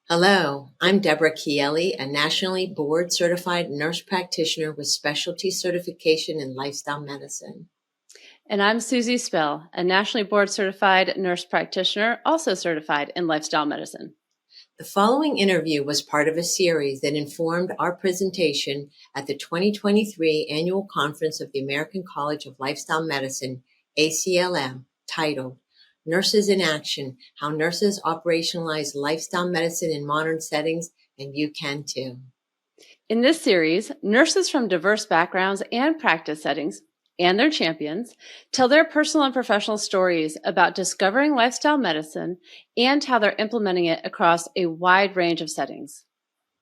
Hello, I'm Deborah Chieli, a nationally board certified nurse practitioner with specialty certification in lifestyle medicine. And I'm Susie Spell, a nationally board certified nurse practitioner, also certified in lifestyle medicine. The following interview was part of a series that informed our presentation at the 2023 Annual Conference of the American College of Lifestyle Medicine, ACLM, titled Nurses in Action, How Nurses Operationalize Lifestyle Medicine in Modern Settings, and You Can Too. In this series, nurses from diverse backgrounds and practice settings and their champions tell their personal and professional stories about discovering lifestyle medicine and how they're implementing it across a wide range of settings.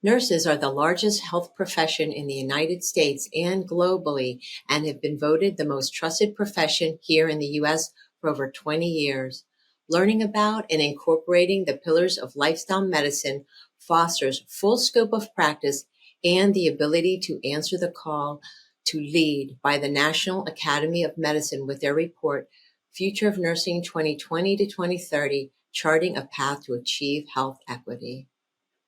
Nurses are the largest health profession in the United States and globally, and have been voted the most trusted profession here in the U.S. for over 20 years. Learning about and incorporating the pillars of lifestyle medicine fosters full scope of practice and the ability to answer the call to lead by the National Academy of Medicine with their report, Future of Nursing 2020 to 2030, Charting a Path to Achieve Health Equity.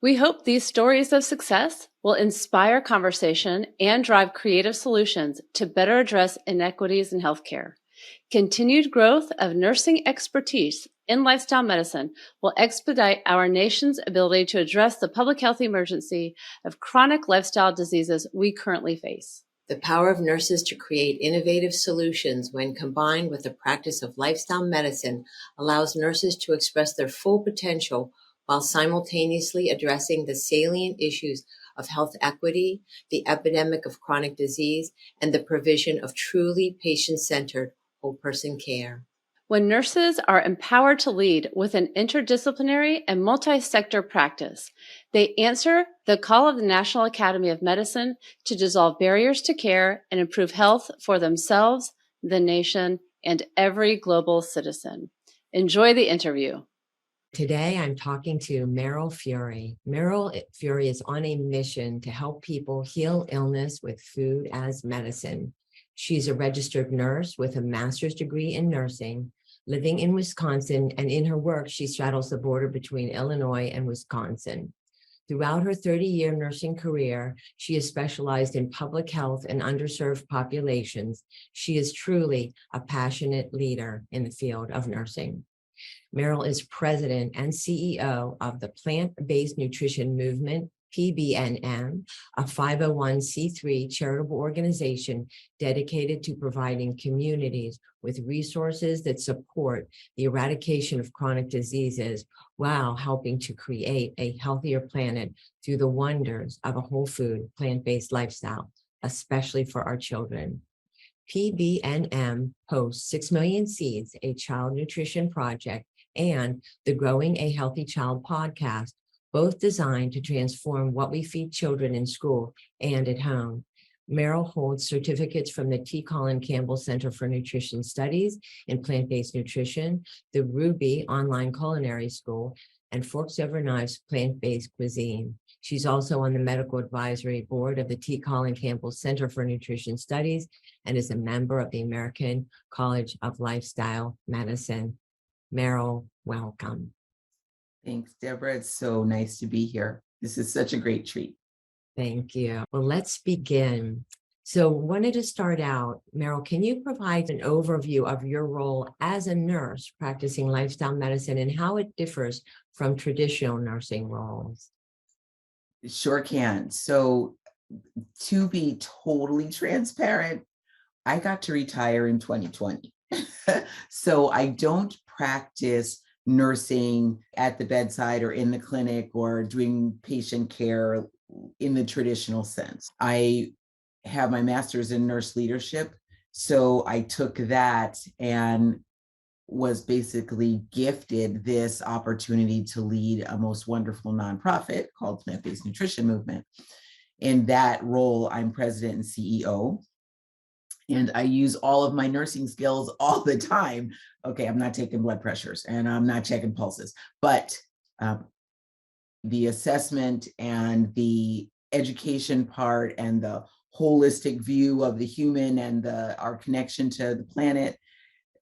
We hope these stories of success will inspire conversation and drive creative solutions to better address inequities in healthcare. Continued growth of nursing expertise in lifestyle medicine will expedite our nation's ability to address the public health emergency of chronic lifestyle diseases we currently face. The power of nurses to create innovative solutions when combined with the practice of lifestyle medicine allows nurses to express their full potential while simultaneously addressing the salient issues of health equity, the epidemic of chronic disease, and the provision of truly patient-centered whole-person care. When nurses are empowered to lead with an interdisciplinary and multi-sector practice, they answer the call of the National Academy of Medicine to dissolve barriers to care and improve health for themselves, the nation, and every global citizen. Enjoy the interview. Today, I'm talking to Meryl Fury. Meryl Fury is on a mission to help people heal illness with food as medicine. She's a registered nurse with a master's degree in nursing, living in Wisconsin, and in her work, she straddles the border between Illinois and Wisconsin. Throughout her 30-year nursing career, she has specialized in public health and underserved populations. She is truly a passionate leader in the field of nursing. Meryl is president and CEO of the Plant-Based Nutrition Movement, PBNM, a 501c3 charitable organization dedicated to providing communities with resources that support the eradication of chronic diseases while helping to create a healthier planet through the wonders of a whole food, plant-based lifestyle, especially for our children. PBNM hosts 6 Million Seeds, a child nutrition project, and the Growing a Healthy Child podcast, both designed to transform what we feed children in school and at home. Meryl holds certificates from the T. Colin Campbell Center for Nutrition Studies in Plant-Based Nutrition, the Ruby Online Culinary School, and Forks Over Knives Plant-Based Cuisine. She's also on the medical advisory board of the T. Colin Campbell Center for Nutrition Studies and is a member of the American College of Lifestyle Medicine. Meryl, welcome. Thanks, Deborah. It's so nice to be here. This is such a great treat. Thank you. Well, let's begin. So wanted to start out, Meryl, can you provide an overview of your role as a nurse practicing lifestyle medicine and how it differs from traditional nursing roles? Sure can. So to be totally transparent, I got to retire in 2020. So I don't practice nursing at the bedside or in the clinic or doing patient care in the traditional sense. I have my master's in nurse leadership. So I took that and was basically gifted this opportunity to lead a most wonderful nonprofit called Plant-Based Nutrition Movement. In that role, I'm president and CEO. And I use all of my nursing skills all the time. Okay, I'm not taking blood pressures and I'm not checking pulses, but the assessment and the education part and the holistic view of the human and our connection to the planet,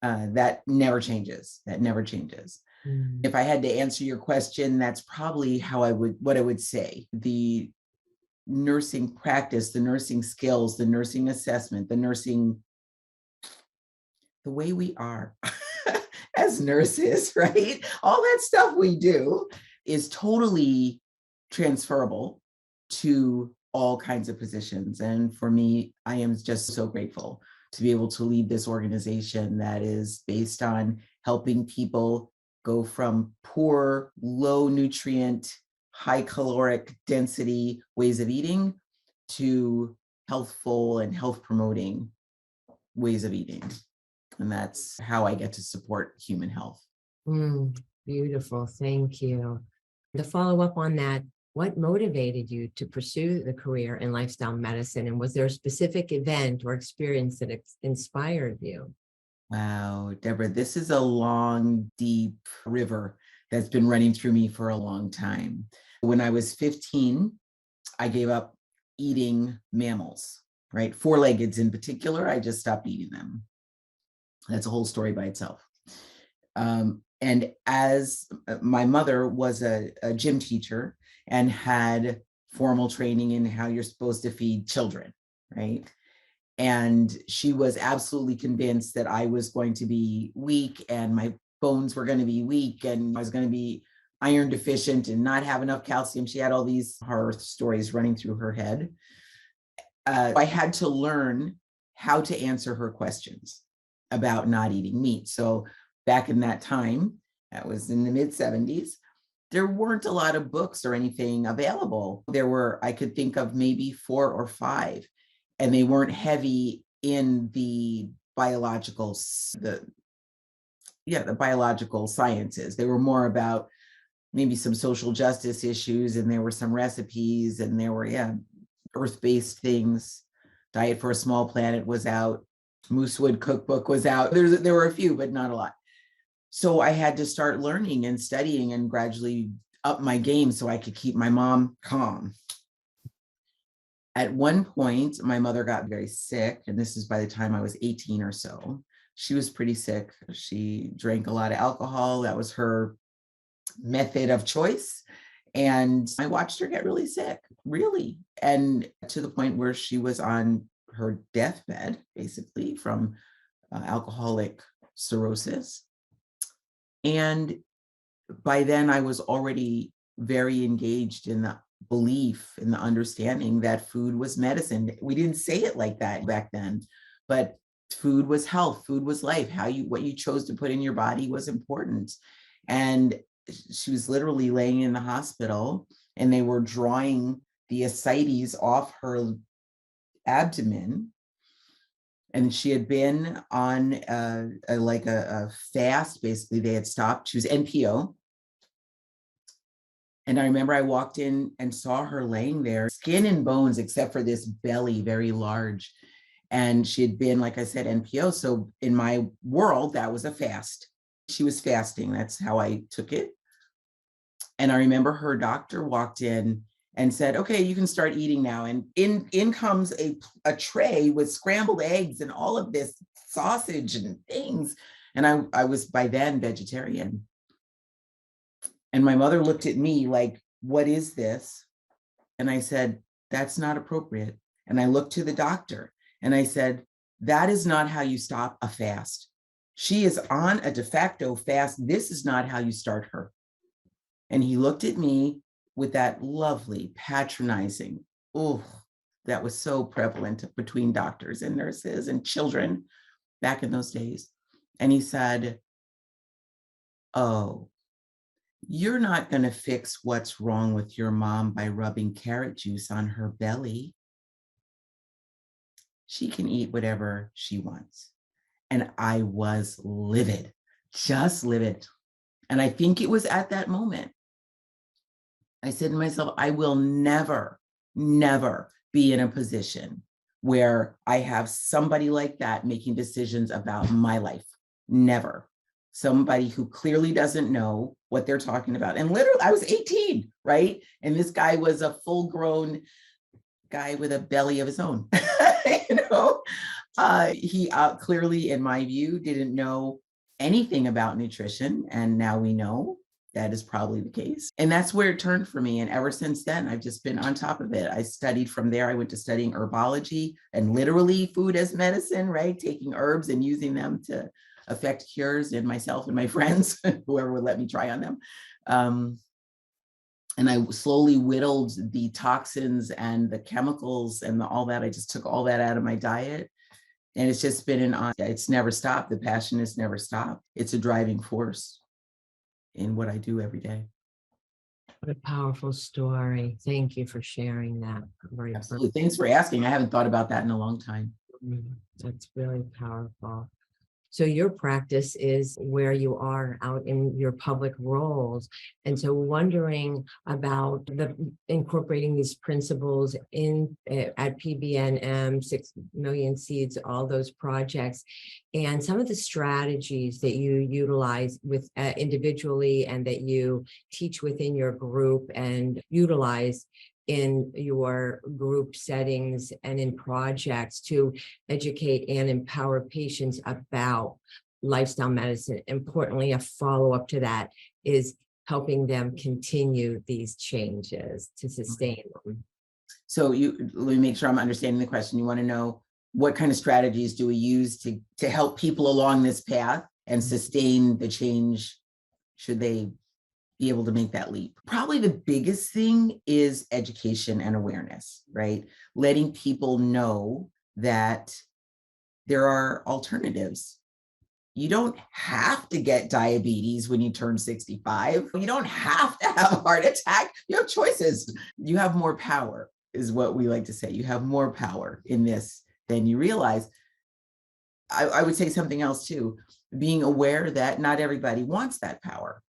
that never changes. That never changes. Mm. If I had to answer your question, that's probably what I would say. The nursing practice, the nursing skills, the nursing assessment, the way we are as nurses, right? All that stuff we do is totally transferable to all kinds of positions. And for me, I am just so grateful to be able to lead this organization that is based on helping people go from poor, low nutrient, high caloric density ways of eating to healthful and health promoting ways of eating. And that's how I get to support human health. Mm, beautiful. Thank you. To follow up on that, what motivated you to pursue the career in lifestyle medicine? And was there a specific event or experience that inspired you? Wow, Deborah, this is a long, deep river that's been running through me for a long time. When I was 15, I gave up eating mammals, right? Four-leggeds in particular, I just stopped eating them. That's a whole story by itself. And as my mother was a gym teacher and had formal training in how you're supposed to feed children, right? And she was absolutely convinced that I was going to be weak and my bones were going to be weak and I was going to be iron deficient and not have enough calcium. She had all these horror stories running through her head. I had to learn how to answer her questions about not eating meat. So back in that time, that was in the mid 70s, there weren't a lot of books or anything available. There were, I could think of maybe 4 or 5, and they weren't heavy in the the biological sciences. They were more about maybe some social justice issues, and there were some recipes, and there were, earth-based things. Diet for a Small Planet was out. Moosewood Cookbook was out. There were a few, but not a lot. So I had to start learning and studying and gradually up my game so I could keep my mom calm. At one point, my mother got very sick, and this is by the time I was 18 or so. She was pretty sick. She drank a lot of alcohol. That was her method of choice. And I watched her get really sick, really. And to the point where she was on her deathbed, basically, from alcoholic cirrhosis. And by then, I was already very engaged in the belief, in the understanding that food was medicine. We didn't say it like that back then, but food was health, food was life. What you chose to put in your body was important. And she was literally laying in the hospital, and they were drawing the ascites off her abdomen. And she had been on a fast. Basically, they had stopped. She was NPO. And I remember I walked in and saw her laying there, skin and bones, except for this belly, very large. And she had been, like I said, NPO. So in my world, that was a fast. She was fasting. That's how I took it. And I remember her doctor walked in and said, okay, you can start eating now. And in comes a tray with scrambled eggs and all of this sausage and things. And I was by then vegetarian. And my mother looked at me like, what is this? And I said, that's not appropriate. And I looked to the doctor and I said, that is not how you stop a fast. She is on a de facto fast. This is not how you start her. And he looked at me with that lovely, patronizing, oh, that was so prevalent between doctors and nurses and children back in those days. And he said, oh, you're not going to fix what's wrong with your mom by rubbing carrot juice on her belly. She can eat whatever she wants. And I was livid, just livid. And I think it was at that moment I said to myself, I will never, never be in a position where I have somebody like that making decisions about my life. Never. Somebody who clearly doesn't know what they're talking about. And literally, I was 18, right? And this guy was a full-grown guy with a belly of his own. He clearly, in my view, didn't know anything about nutrition. And now we know that is probably the case. And that's where it turned for me. And ever since then, I've just been on top of it. I studied from there. I went to studying herbology and literally food as medicine, right? Taking herbs and using them to affect cures in myself and my friends, whoever would let me try on them. And I slowly whittled the toxins and the chemicals and all that. I just took all that out of my diet. And it's just been it's never stopped. The passion has never stopped. It's a driving force in what I do every day. What a powerful story. Thank you for sharing that. Very Absolutely. Thanks for asking. I haven't thought about that in a long time. That's really powerful. So your practice is where you are out in your public roles. And so wondering about incorporating these principles in at PBNM, 6 Million Seeds, all those projects, and some of the strategies that you utilize with individually and that you teach within your group and utilize in your group settings and in projects to educate and empower patients about lifestyle medicine. Importantly, a follow-up to that is helping them continue these changes to sustain them. So let me make sure I'm understanding the question. You want to know what kind of strategies do we use to help people along this path and sustain the change should they be able to make that leap? Probably the biggest thing is education and awareness, right? Letting people know that there are alternatives. You don't have to get diabetes when you turn 65. You don't have to have a heart attack. You have choices. You have more power, is what we like to say. You have more power in this than you realize. I would say something else too, being aware that not everybody wants that power.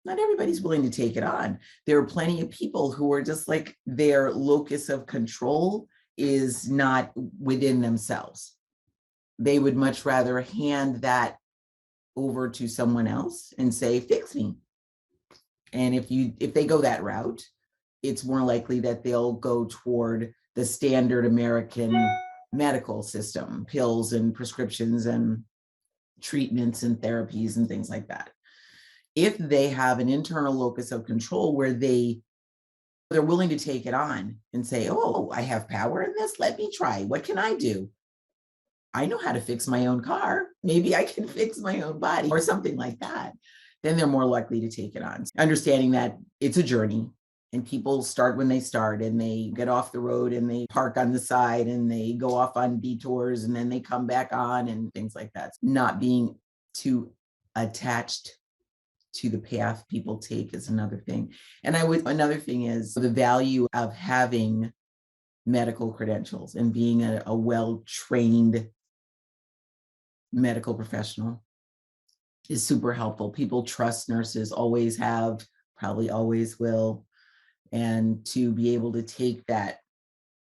Not everybody's willing to take it on. There are plenty of people who are just like their locus of control is not within themselves. They would much rather hand that over to someone else and say, fix me. And if they go that route, it's more likely that they'll go toward the standard American medical system, pills and prescriptions and treatments and therapies and things like that. If they have an internal locus of control where they're willing to take it on and say, oh, I have power in this, let me try. What can I do? I know how to fix my own car. Maybe I can fix my own body or something like that. Then they're more likely to take it on. Understanding that it's a journey and people start when they start and they get off the road and they park on the side and they go off on detours and then they come back on and things like that. Not being too attached to the path people take is another thing. And another thing is the value of having medical credentials and being a well-trained medical professional is super helpful. People trust nurses, always have, probably always will. And to be able to take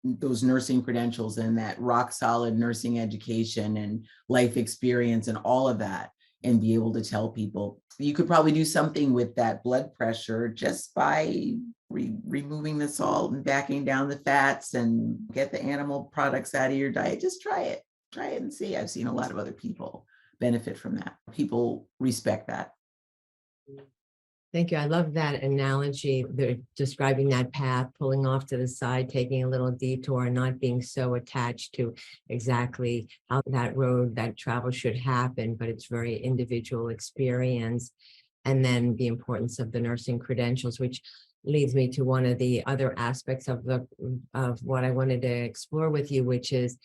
those nursing credentials and that rock solid nursing education and life experience and all of that, and be able to tell people, you could probably do something with that blood pressure just by removing the salt and backing down the fats and get the animal products out of your diet. Just try it and see. I've seen a lot of other people benefit from that. People respect that. Thank you. I love that analogy. They're describing that path, pulling off to the side, taking a little detour, and not being so attached to exactly how that road, that travel should happen, but it's very individual experience. And then the importance of the nursing credentials, which leads me to one of the other aspects of what I wanted to explore with you, which is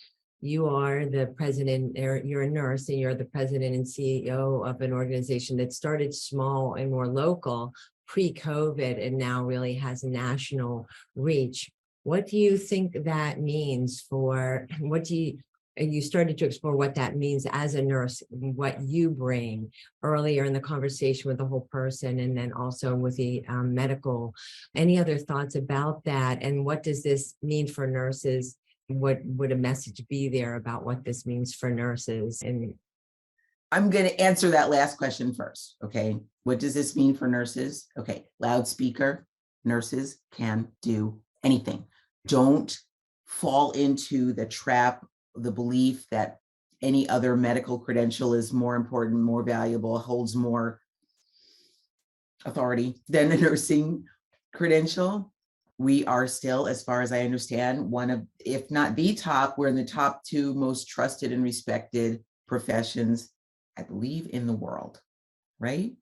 you are the president, or you're a nurse, and you're the president and CEO of an organization that started small and more local pre-COVID and now really has a national reach. What do you think that means and you started to explore what that means as a nurse, what you bring earlier in the conversation with the whole person, and then also with the medical. Any other thoughts about that? And what does this mean for nurses? What would a message be there about what this means for nurses? And I'm going to answer that last question first. Okay. What does this mean for nurses? Okay. Loudspeaker, nurses can do anything. Don't fall into the trap, the belief that any other medical credential is more important, more valuable, holds more authority than a nursing credential. We are still, as far as I understand, one of, if not the top, we're in the top 2 most trusted and respected professions, I believe, in the world, right?